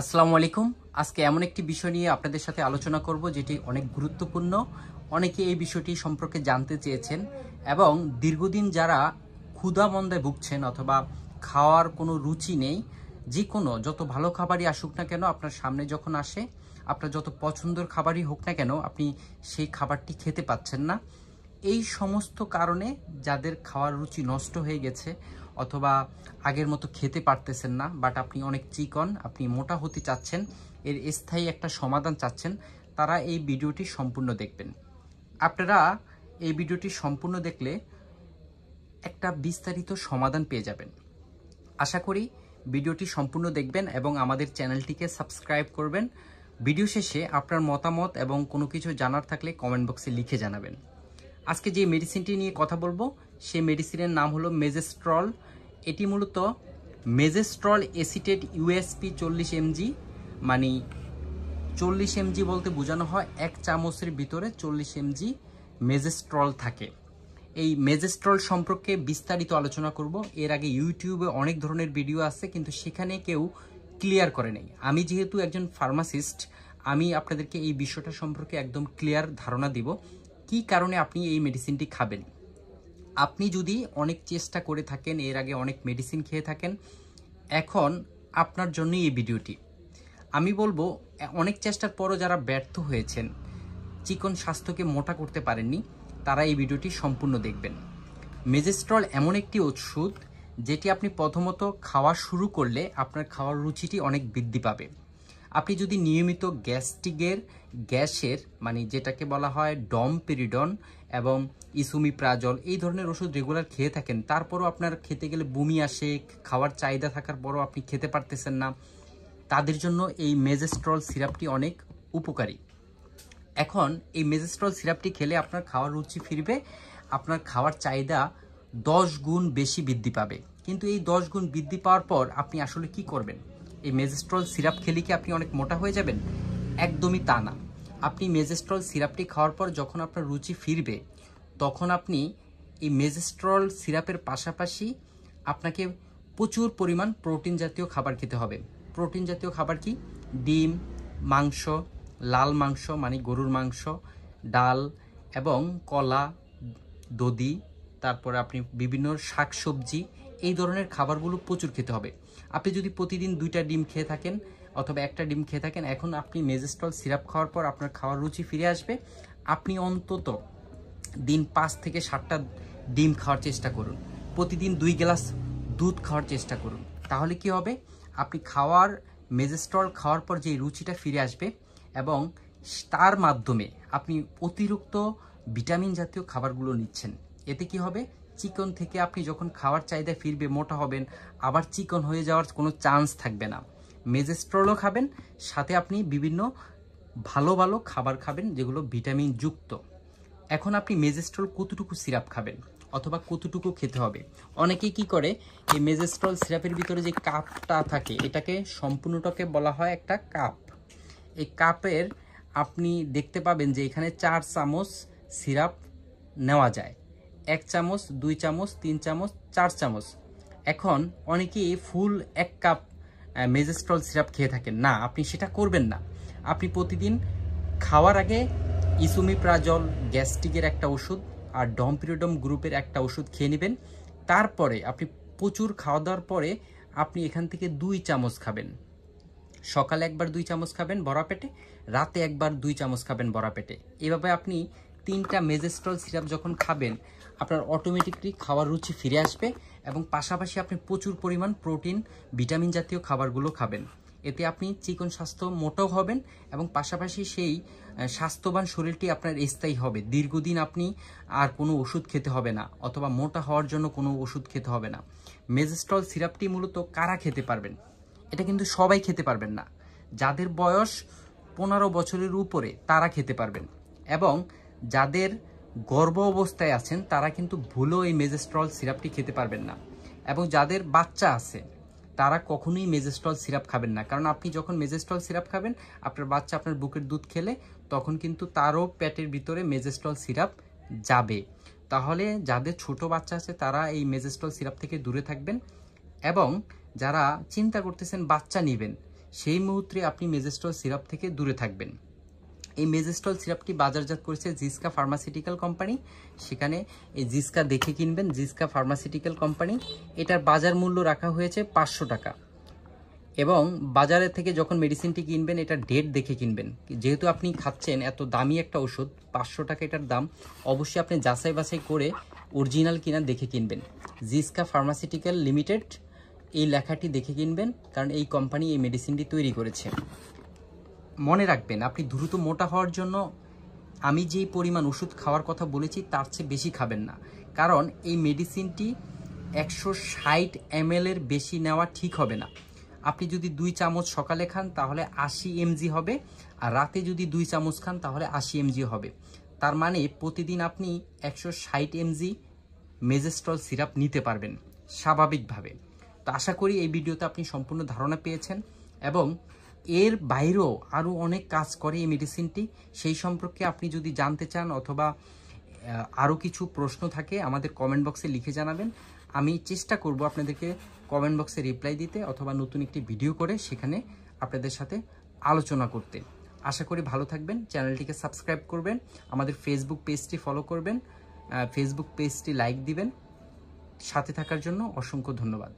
আসসালামু আলাইকুম। আজকে এমন একটি বিষয় নিয়ে আপনাদের সাথে আলোচনা করব যেটি অনেক গুরুত্বপূর্ণ। অনেকে এই বিষয়টি সম্পর্কে জানতে চেয়েছেন এবং দীর্ঘদিন যারা ক্ষুধামন্দায় ভুগছেন অথবা খাওয়ার কোনো রুচি নেই, যে কোনো যত ভালো খাবারই আসুক না কেন আপনার সামনে যখন আসে, আপনার যত পছন্দের খাবারই হোক না কেন আপনি সেই খাবারটি খেতে পাচ্ছেন না। এই সমস্ত কারণে যাদের খাওয়ার রুচি নষ্ট হয়ে গেছে অথবা আগের মতো খেতে পারতেছেন না, বাট আপনি অনেক চিকন, আপনি মোটা হতে চাচ্ছেন, এর স্থায়ী একটা সমাধান চাচ্ছেন, তারা এই ভিডিওটি সম্পূর্ণ দেখবেন। আপনারা এই ভিডিওটি সম্পূর্ণ দেখলে একটা বিস্তারিত সমাধান পেয়ে যাবেন। আশা করি ভিডিওটি সম্পূর্ণ দেখবেন এবং আমাদের চ্যানেলটিকে সাবস্ক্রাইব করবেন। ভিডিও শেষে আপনার মতামত এবং কোনো কিছু জানার থাকলে কমেন্ট বক্সে লিখে জানাবেন। আজকে যে মেডিসিনটি নিয়ে কথা বলবো সেই মেডিসিনের নাম হলো মেজেস্ট্রল। এটি মূলত মেজেস্ট্রল এসিটেট ইউএসপি 40 mg, মানে 40 mg বলতে বোঝানো হয় 1 চামচের ভিতরে 40 mg মেজেস্ট্রল থাকে। এই মেজেস্ট্রল সম্পর্কে বিস্তারিত আলোচনা করব। এর আগে ইউটিউবে অনেক ধরনের ভিডিও আছে, কিন্তু সেখানে কেউ ক্লিয়ার করে নেই। আমি যেহেতু একজন ফার্মাসিস্ট, আমি আপনাদেরকে এই বিষয়টা সম্পর্কে একদম ক্লিয়ার ধারণা দিব কি কারণে আপনি এই মেডিসিনটি খাবেন। আপনি যদি অনেক চেষ্টা করে থাকেন, এর আগে অনেক মেডিসিন খেয়ে থাকেন, এখন আপনার জন্যই এই ভিডিওটি। আমি বলবো অনেক চেষ্টার পরও যারা ব্যর্থ হয়েছেন, চিকন স্বাস্থ্যকে মোটা করতে পারেননি, তারা এই ভিডিওটি সম্পূর্ণ দেখবেন। মেজেস্ট্রল এমন একটি ওষুধ যেটি আপনি প্রথমত খাওয়া শুরু করলে আপনার খাওয়ার রুচিটি অনেক বৃদ্ধি পাবে। আপনি যদি নিয়মিত গ্যাসের মানে যেটাকে বলা হয় ডমপেরিডন এবং ইসোমিপ্রাজল এই ধরনের ওষুধ রেগুলার খেয়ে থাকেন, তারপরও আপনার খেতে গেলে বমি আসে, খাওয়ার চাহিদা থাকার পরও আপনি খেতে পারতেছেন না, তাদের জন্য এই মেজেস্ট্রল সিরাপটি অনেক উপকারী। এখন এই মেজেস্ট্রল সিরাপটি খেলে আপনার খাওয়ার রুচি ফিরবে, আপনার খাওয়ার চাহিদা 10 গুণ বেশি বৃদ্ধি পাবে। কিন্তু এই 10 গুণ বৃদ্ধি পাওয়ার পর আপনি আসলে কি করবেন? এই মেজেস্ট্রল সিরাপ খেলে কি আপনি অনেক মোটা হয়ে যাবেন? একদমই তা না। আপনি মেজেস্ট্রল সিরাপটি খাওয়ার পর যখন আপনার রুচি ফিরবে, তখন আপনি এই মেজেস্ট্রল সিরাপের পাশাপাশি আপনাকে প্রচুর পরিমাণ প্রোটিন জাতীয় খাবার খেতে হবে। প্রোটিন জাতীয় খাবার কি? ডিম, মাংস, লাল মাংস মানে গরুর মাংস, ডাল এবং কলা, দধি, তারপরে আপনি বিভিন্ন শাকসবজি, এই ধরনের খাবারগুলো প্রচুর খেতে হবে। আপনি যদি প্রতিদিন 2টা ডিম খেয়ে থাকেন অথবা 1টা ডিম খেয়ে থাকেন, এখন আপনি মেজেস্ট্রল সিরাপ খাওয়ার পর আপনার খাওয়ার রুচি ফিরে আসবে। আপনি অন্তত দিন 5 থেকে 7টা ডিম খাওয়ার চেষ্টা করুন, প্রতিদিন 2 গ্লাস দুধ খাওয়ার চেষ্টা করুন। তাহলে কি হবে? আপনি মেজেস্ট্রল খাওয়ার পর যে রুচিটা ফিরে আসবে এবং তার মাধ্যমে আপনি অতিরিক্ত ভিটামিন জাতীয় খাবারগুলো নিচ্ছেন। এতে কি হবে? চিকন থেকে আপনি যখন খাওয়ার চাহিদা ফিরবে, মোটা হবেন, আবার চিকন হয়ে যাওয়ার কোনো চান্স থাকবে না। মেজেস্ট্রলও খাবেন, সাথে আপনি বিভিন্ন ভালো ভালো খাবার খাবেন যেগুলো ভিটামিন যুক্ত। এখন আপনি মেজেস্ট্রল কতটুকু সিরাপ খাবেন অথবা কতটুকু খেতে হবে? অনেকেই কি করে, এই মেজেস্ট্রল সিরাপের ভিতরে যে কাপটা থাকে, এটাকে সম্পূর্ণটাকে বলা হয় একটা কাপ। এই কাপের আপনি দেখতে পাবেন যে এখানে 4 চামচ সিরাপ নেওয়া যায়। 1 চামচ, 2 চামচ, 3 চামচ, 4 চামচ। এখন অনেকেই ফুল 1 কাপ মেজেস্ট্রল সিরাপ খেয়ে থাকেন। না, আপনি সেটা করবেন না। আপনি প্রতিদিন খাওয়ার আগে ইসোমিপ্রাজল গ্যাস্ট্রিকের একটা ওষুধ আর ডমপিরিডম গ্রুপের একটা ওষুধ খেয়ে নেবেন। তারপরে আপনি প্রচুর খাওয়া দাওয়ার পরে আপনি এখান থেকে 2 চামচ খাবেন। সকালে একবার 2 চামচ খাবেন ভরা পেটে, রাতে একবার 2 চামচ খাবেন ভরা পেটে। এভাবে আপনি 3টা মেজেস্ট্রল সিরাপ যখন খাবেন, আপনার অটোমেটিকলি খাওয়ার রুচি ফিরে আসবে এবং পাশাপাশি আপনি প্রচুর পরিমাণ প্রোটিন, ভিটামিন জাতীয় খাবারগুলো খাবেন। এতে আপনি চিকন স্বাস্থ্য মোটাও হবেন এবং পাশাপাশি সেই স্বাস্থ্যবান শরীরটি আপনার স্থায়ী হবে। দীর্ঘদিন আপনি আর কোনো ওষুধ খেতে হবে না অথবা মোটা হওয়ার জন্য কোনো ওষুধ খেতে হবে না। মেজেস্ট্রল সিরাপটি মূলত কারা খেতে পারবেন? এটা কিন্তু সবাই খেতে পারবেন না। যাদের বয়স 15 বছরের উপরে তারা খেতে পারবেন এবং যাদের গর্ভ অবস্থায় আছেন তারা কিন্তু ভুলেও এই মেজেস্ট্রল সিরাপটি খেতে পারবেন না। এবং যাদের বাচ্চা আছে তারা কখনোই মেজেস্ট্রল সিরাপ খাবেন না, কারণ আপনি যখন মেজেস্ট্রল সিরাপ খাবেন, আপনার বাচ্চা আপনার বুকের দুধ খেলে তখন কিন্তু তারও পেটের ভিতরে মেজেস্ট্রল সিরাপ যাবে। তাহলে যাদের ছোট বাচ্চা আছে তারা এই মেজেস্ট্রল সিরাপ থেকে দূরে থাকবেন। এবং যারা চিন্তা করতেছেন বাচ্চা নেবেন, সেই মুহূর্তে আপনি মেজেস্টল সিরাপ থেকে দূরে থাকবেন। এই মেজেস্টল সিরাপটি বাজারজাত করেছে জিসকা ফার্মাসিউটিক্যাল কোম্পানি। সেখানে এই জিসকা দেখে কিনবেন, জিসকা ফার্মাসিউটিক্যাল কোম্পানি। এটার বাজার মূল্য রাখা হয়েছে 500 টাকা, এবং বাজারে থেকে যখন মেডিসিনটি কিনবেন এটা ডেট দেখে কিনবেন। যেহেতু আপনি খাচ্ছেন এত দামি একটা ওষুধ, 500 টাকা এটার দাম, অবশ্যই আপনি যাচাই বাছাই করে অরিজিনাল কিনা দেখে কিনবেন। জিসকা ফার্মাসিউটিক্যাল লিমিটেড এই লেখাটি দেখে কিনবেন, কারণ এই কোম্পানি এই মেডিসিনটি তৈরি করেছে। মনে রাখবেন, আপনি দ্রুত মোটা হওয়ার জন্য আমি যেই পরিমাণ ওষুধ খাওয়ার কথা বলেছি তার চেয়ে বেশি খাবেন না, কারণ এই মেডিসিনটি 160 ml এর বেশি নেওয়া ঠিক হবে না। আপনি যদি 2 চামচ সকালে খান তাহলে 80 mg হবে, আর রাতে যদি 2 চামচ খান তাহলে 80 mg হবে। তার মানে প্রতিদিন আপনি 160 mg মেজেস্টল সিরাপ নিতে পারবেন স্বাভাবিকভাবে। তো আশা করি এই ভিডিওতে আপনি সম্পূর্ণ ধারণা পেয়েছেন, এবং এর বাইরেও আরও অনেক কাজ করে এই মেডিসিনটি। সেই সম্পর্কে আপনি যদি জানতে চান অথবা আরও কিছু প্রশ্ন থাকে আমাদের কমেন্ট বক্সে লিখে জানাবেন। আমি চেষ্টা করব আপনাদেরকে কমেন্ট বক্সে রিপ্লাই দিতে, অথবা নতুন একটি ভিডিও করে সেখানে আপনাদের সাথে আলোচনা করতে। আশা করি ভালো থাকবেন, চ্যানেলটিকে সাবস্ক্রাইব করবেন, আমাদের ফেসবুক পেজটি ফলো করবেন, ফেসবুক পেজটি লাইক দিবেন। সাথে থাকার জন্য অসংখ্য ধন্যবাদ।